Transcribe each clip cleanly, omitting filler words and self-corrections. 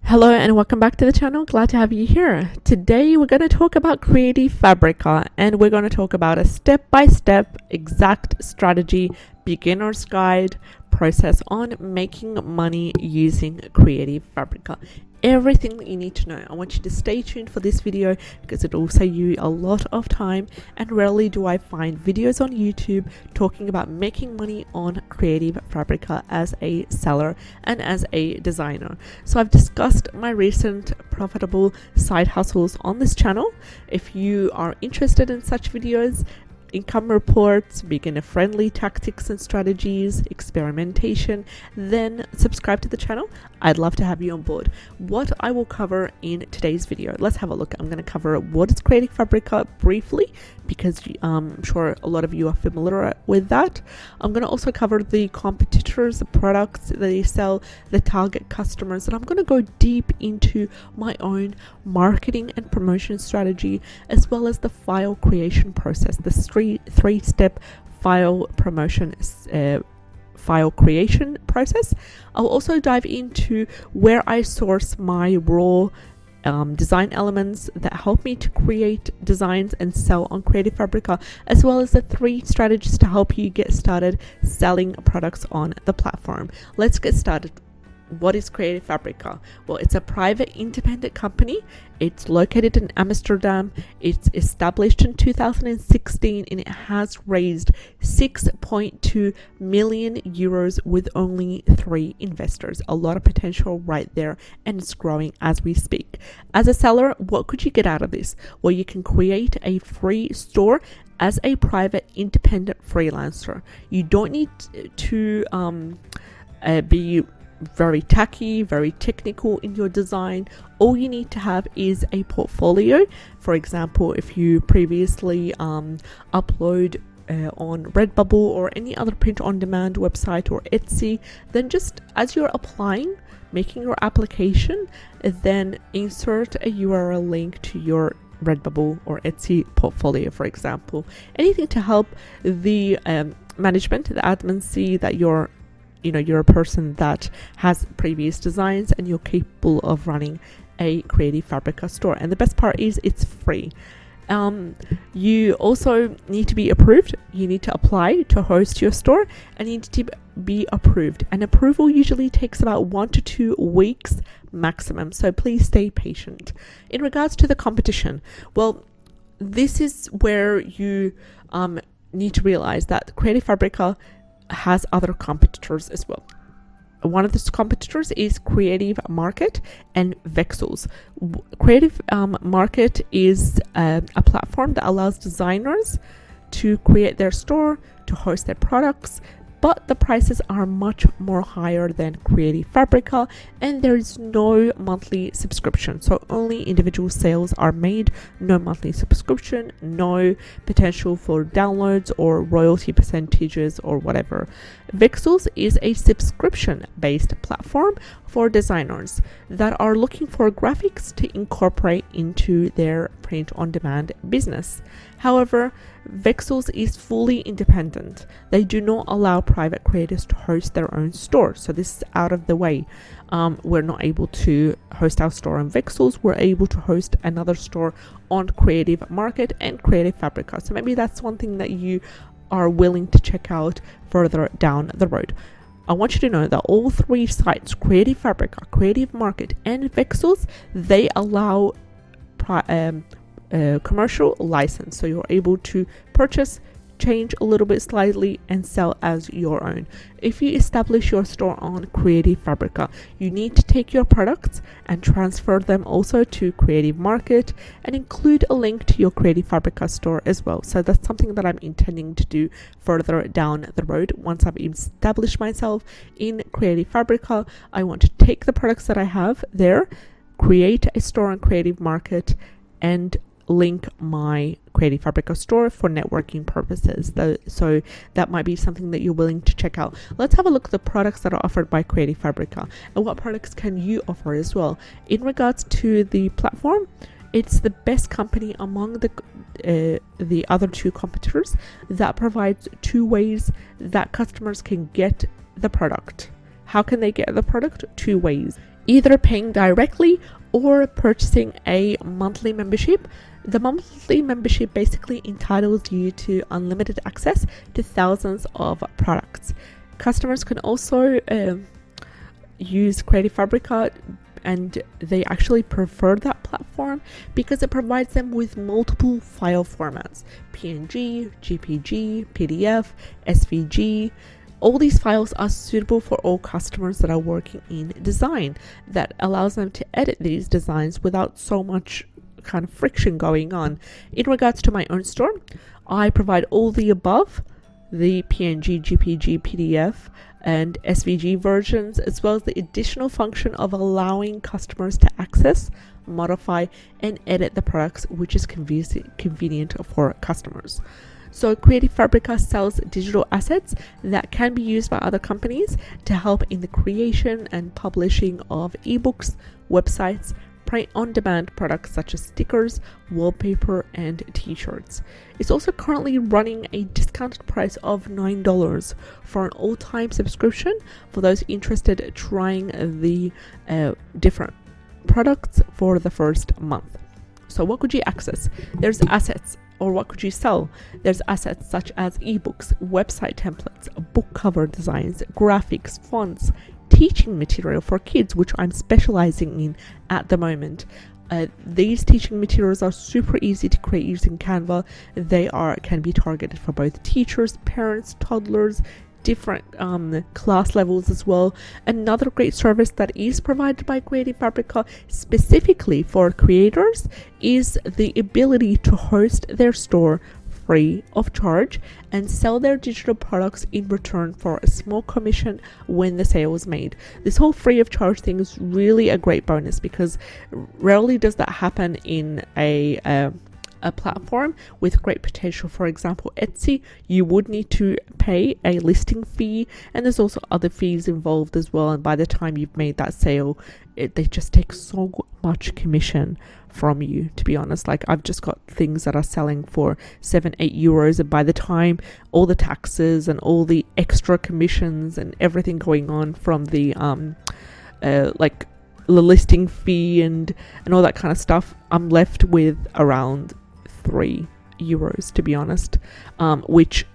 Hello and welcome back to the channel. Glad to have you here. Today we're going to talk about Creative Fabrica, and we're going to talk about a step-by-step exact strategy, beginner's guide process on making money using Creative Fabrica. Everything that you need to know. I want you to stay tuned for this video because it will save you a lot of time, and rarely do I find videos on YouTube talking about making money on Creative Fabrica as a seller and as a designer. So I've discussed my recent profitable side hustles on this channel. If you are interested in such videos, income reports, beginner friendly tactics and strategies, experimentation, then subscribe to the channel. I'd love to have you on board. What I will cover in today's video, let's have a look. I'm going to cover what is Creative Fabrica briefly, because I'm sure a lot of you are familiar with that. I'm going to also cover the competitors, the products that they sell, the target customers, and I'm going to go deep into my own marketing and promotion strategy, as well as the file creation process, the three-step file promotion file creation process. I'll also dive into where I source my raw design elements that help me to create designs and sell on Creative Fabrica, as well as the 3 strategies to help you get started selling products on the platform. Let's get started. What is Creative Fabrica? Well, it's a private independent company. It's located in Amsterdam. It's established in 2016 and it has raised 6.2 million euros with only 3 investors. A lot of potential right there, and it's growing as we speak. As a seller, what could you get out of this? Well, you can create a free store as a private independent freelancer. You don't need to be very tacky, very technical in your design. All you need to have is a portfolio. For example, if you previously upload on Redbubble or any other print-on-demand website or Etsy, then just as you're applying, making your application, then insert a URL link to your Redbubble or Etsy portfolio, for example. Anything to help the management, the admin, see that you're a person that has previous designs and you're capable of running a Creative Fabrica store. And the best part is it's free. You also need to be approved. You need to apply to host your store and you need to be approved. And approval usually takes about 1 to 2 weeks maximum. So please stay patient. In regards to the competition, well, this is where you need to realize that Creative Fabrica has other competitors as well. One of those competitors is Creative Market and Vexels. Creative Market is a platform that allows designers to create their store, to host their products, but the prices are much more higher than Creative Fabrica, and there is no monthly subscription. So only individual sales are made, no monthly subscription, no potential for downloads or royalty percentages or whatever. Vexels is a subscription-based platform for designers that are looking for graphics to incorporate into their print-on-demand business. However, Vexels is fully independent. They do not allow private creators to host their own store. So this is out of the way. We're not able to host our store on Vexels. We're able to host another store on Creative Market and Creative Fabrica. So maybe that's one thing that you are willing to check out further down the road. I want you to know that all 3 sites, Creative Fabrica, Creative Market, and Vexels, they allow commercial license. So you're able to purchase, change a little bit slightly, and sell as your own. If you establish your store on Creative Fabrica, you need to take your products and transfer them also to Creative Market and include a link to your Creative Fabrica store as well. So that's something that I'm intending to do further down the road. Once I've established myself in Creative Fabrica, I want to take the products that I have there, create a store on Creative Market, and link my Creative Fabrica store for networking purposes. So that might be something that you're willing to check out. Let's have a look at the products that are offered by Creative Fabrica and what products can you offer as well. In regards to the platform, it's the best company among the other 2 competitors that provides 2 ways that customers can get the product. How can they get the product? 2 ways. either paying directly or purchasing a monthly membership. The monthly membership basically entitles you to unlimited access to thousands of products. Customers can also use Creative Fabrica, and they actually prefer that platform because it provides them with multiple file formats: PNG, JPG, PDF, SVG. All these files are suitable for all customers that are working in design. That allows them to edit these designs without so much kind of friction going on. In regards to my own store, I provide all the above: the PNG, JPG, PDF, and SVG versions, as well as the additional function of allowing customers to access, modify, and edit the products, which is convenient for customers. So Creative Fabrica sells digital assets that can be used by other companies to help in the creation and publishing of ebooks, websites, print-on-demand products such as stickers, wallpaper, and t-shirts. It's also currently running a discounted price of $9 for an all-time subscription for those interested in trying the different products for the first month. So what could you access? There's assets. Or what could you sell? There's assets such as ebooks, website templates, book cover designs, graphics, fonts, teaching material for kids, which I'm specializing in at the moment. These teaching materials are super easy to create using Canva. They can be targeted for both teachers, parents, toddlers, different class levels as well. Another great service that is provided by Creative Fabrica specifically for creators is the ability to host their store free of charge and sell their digital products in return for a small commission when the sale is made. This whole free of charge thing is really a great bonus because rarely does that happen in a platform with great potential. For example, Etsy, you would need to pay a listing fee, and there's also other fees involved as well, and by the time you've made that sale, they just take so much commission from you, to be honest. Like, I've just got things that are selling for 7-8 euros, and by the time all the taxes and all the extra commissions and everything going on from the like the listing fee and all that kind of stuff, I'm left with around 3 euros, to be honest, which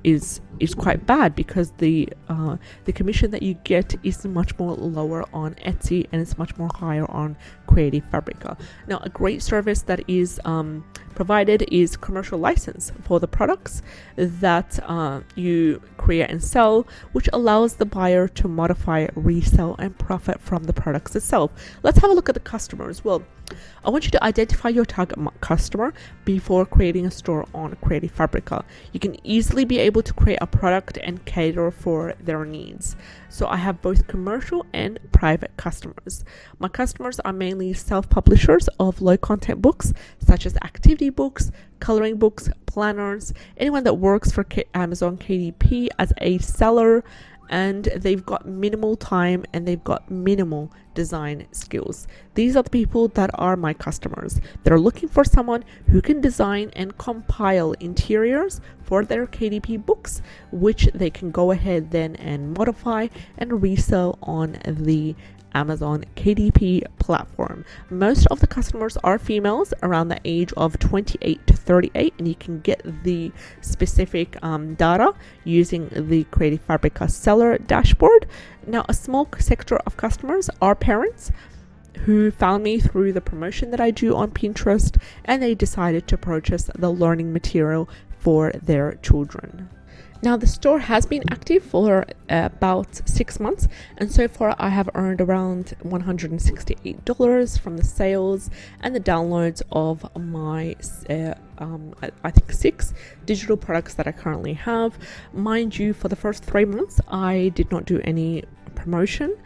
is quite bad because the commission that you get is much more lower on Etsy and it's much more higher on Creative Fabrica. Now, a great service that is provided is commercial license for the products that you create and sell, which allows the buyer to modify, resell, and profit from the products itself. Let's have a look at the customers. Well, I want you to identify your target customer before creating a store on Creative Fabrica. You can easily be able to create a product and cater for their needs. So I have both commercial and private customers. My customers are mainly self-publishers of low content books, such as activity books, coloring books, planners, anyone that works for Amazon KDP as a seller, and they've got minimal time and they've got minimal design skills. These are the people that are my customers. They're looking for someone who can design and compile interiors for their KDP books, which they can go ahead then and modify and resell on the Amazon KDP platform. Most of the customers are females around the age of 28 to 38, and you can get the specific data using the Creative Fabrica seller dashboard. Now, a small sector of customers are parents who found me through the promotion that I do on Pinterest, and they decided to purchase the learning material for their children. Now, the store has been active for about 6 months, and so far I have earned around $168 from the sales and the downloads of my I think 6 digital products that I currently have. Mind you, for the first 3 months I did not do any promotion.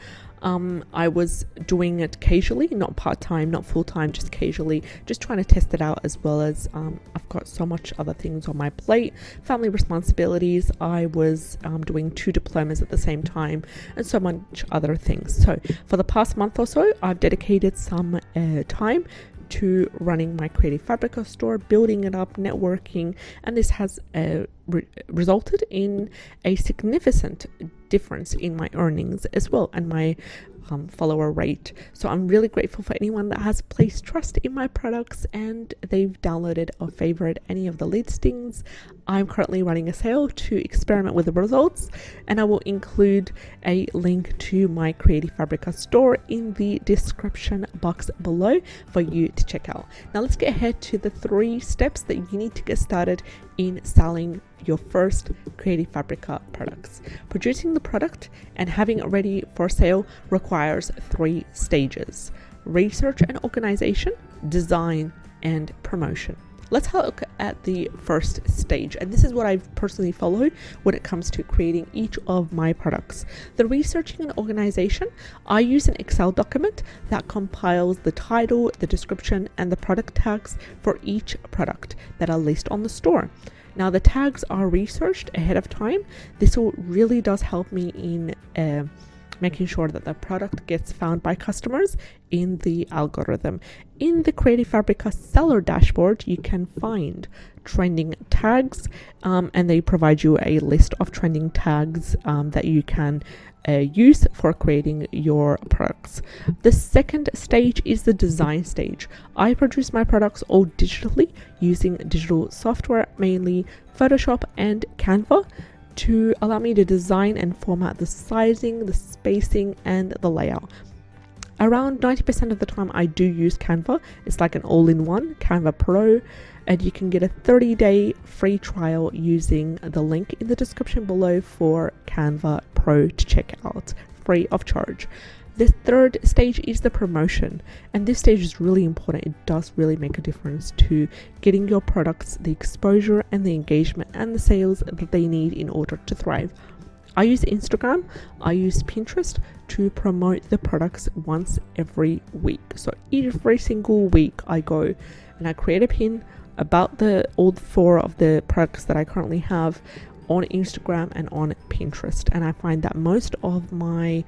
I was doing it casually, not part-time, not full-time, just casually, just trying to test it out, as well as I've got so much other things on my plate, family responsibilities. I was doing 2 diplomas at the same time and so much other things. So for the past month or so, I've dedicated some time to running my Creative Fabrica store, building it up, networking, and this has resulted in a significant difference in my earnings as well and my follower rate. So I'm really grateful for anyone that has placed trust in my products and they've downloaded or favored any of the listings. I'm currently running a sale to experiment with the results, and I will include a link to my Creative Fabrica store in the description box below for you to check out. Now let's get ahead to the 3 steps that you need to get started in selling your first Creative Fabrica products. Producing the product and having it ready for sale requires 3 stages: research and organization, design, and promotion. Let's have a look at the first stage, and this is what I've personally followed when it comes to creating each of my products. The researching and organization, I use an Excel document that compiles the title, the description, and the product tags for each product that are listed on the store. Now the tags are researched ahead of time. This really does help me in making sure that the product gets found by customers in the algorithm. In the Creative Fabrica seller dashboard, you can find trending tags, and they provide you a list of trending tags that you can use for creating your products. The second stage is the design stage. I produce my products all digitally using digital software, mainly Photoshop and Canva, to allow me to design and format the sizing, the spacing, and the layout. Around 90% of the time I do use Canva. It's like an all-in-one Canva Pro, and you can get a 30-day free trial using the link in the description below for Canva Pro to check out, free of charge. The third stage is the promotion, and this stage is really important. It does really make a difference to getting your products the exposure and the engagement and the sales that they need in order to thrive. I use Instagram, I use Pinterest to promote the products once every week. So every single week I go and I create a pin about all 4 of the products that I currently have on Instagram and on Pinterest. And I find that most of my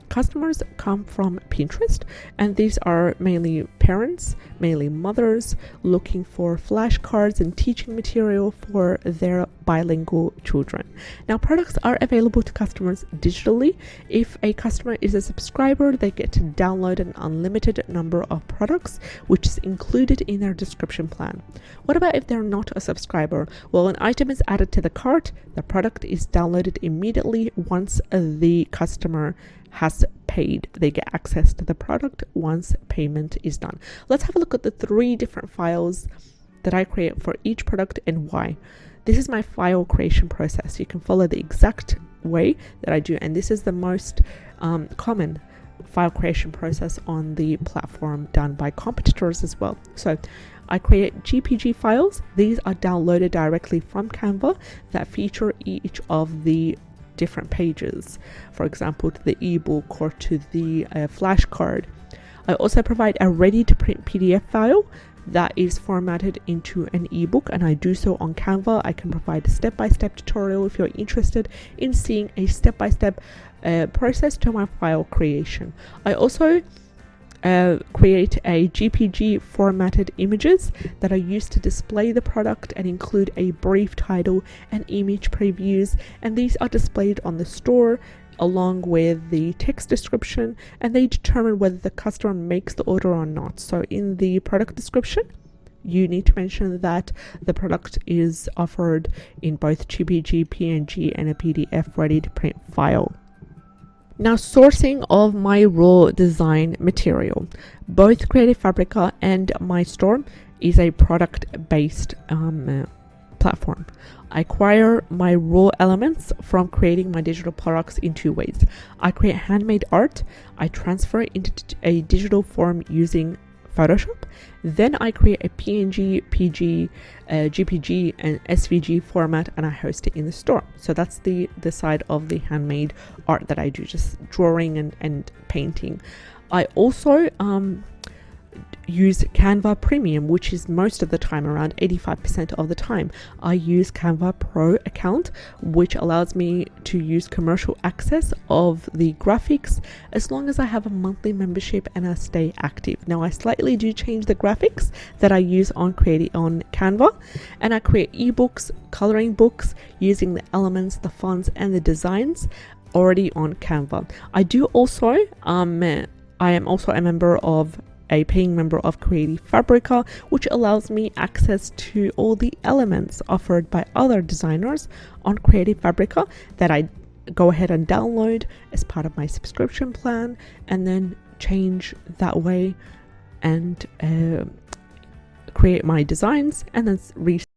customers come from Pinterest, and these are mainly parents, mainly mothers looking for flashcards and teaching material for their bilingual children. Now, products are available to customers digitally. If a customer is a subscriber, they get to download an unlimited number of products, which is included in their description plan. What about if they're not a subscriber? Well, an item is added to the cart, the product is downloaded immediately once the customer has paid. They get access to the product once payment is done. Let's have a look at the 3 different files that I create for each product and why. This is my file creation process. You can follow the exact way that I do, and this is the most common file creation process on the platform, done by competitors as well. So I create GPG files. These are downloaded directly from Canva that feature each of the different pages, for example, to the ebook or to the flashcard. I also provide a ready to print PDF file that is formatted into an ebook, and I do so on Canva. I can provide a step-by-step tutorial if you're interested in seeing a step-by-step process to my file creation. I also create a GPG formatted images that are used to display the product and include a brief title and image previews, and these are displayed on the store along with the text description, and they determine whether the customer makes the order or not. So in the product description, you need to mention that the product is offered in both GPG, PNG, and a PDF ready to print file. Now, sourcing of my raw design material. Both Creative Fabrica and my store is a product-based platform. I acquire my raw elements from creating my digital products in 2 ways. I create handmade art. I transfer it into a digital form using Photoshop. Then I create a PNG, PG, GPG, and SVG format, and I host it in the store. So that's the side of the handmade art that I do, just drawing and painting. I also use Canva Premium, which is most of the time, around 85% of the time. I use Canva Pro account, which allows me to use commercial access of the graphics as long as I have a monthly membership and I stay active. Now I slightly do change the graphics that I use on Canva, and I create ebooks, coloring books using the elements, the fonts and the designs already on Canva. I do also I am also a paying member of Creative Fabrica, which allows me access to all the elements offered by other designers on Creative Fabrica that I go ahead and download as part of my subscription plan, and then change that way and create my designs and then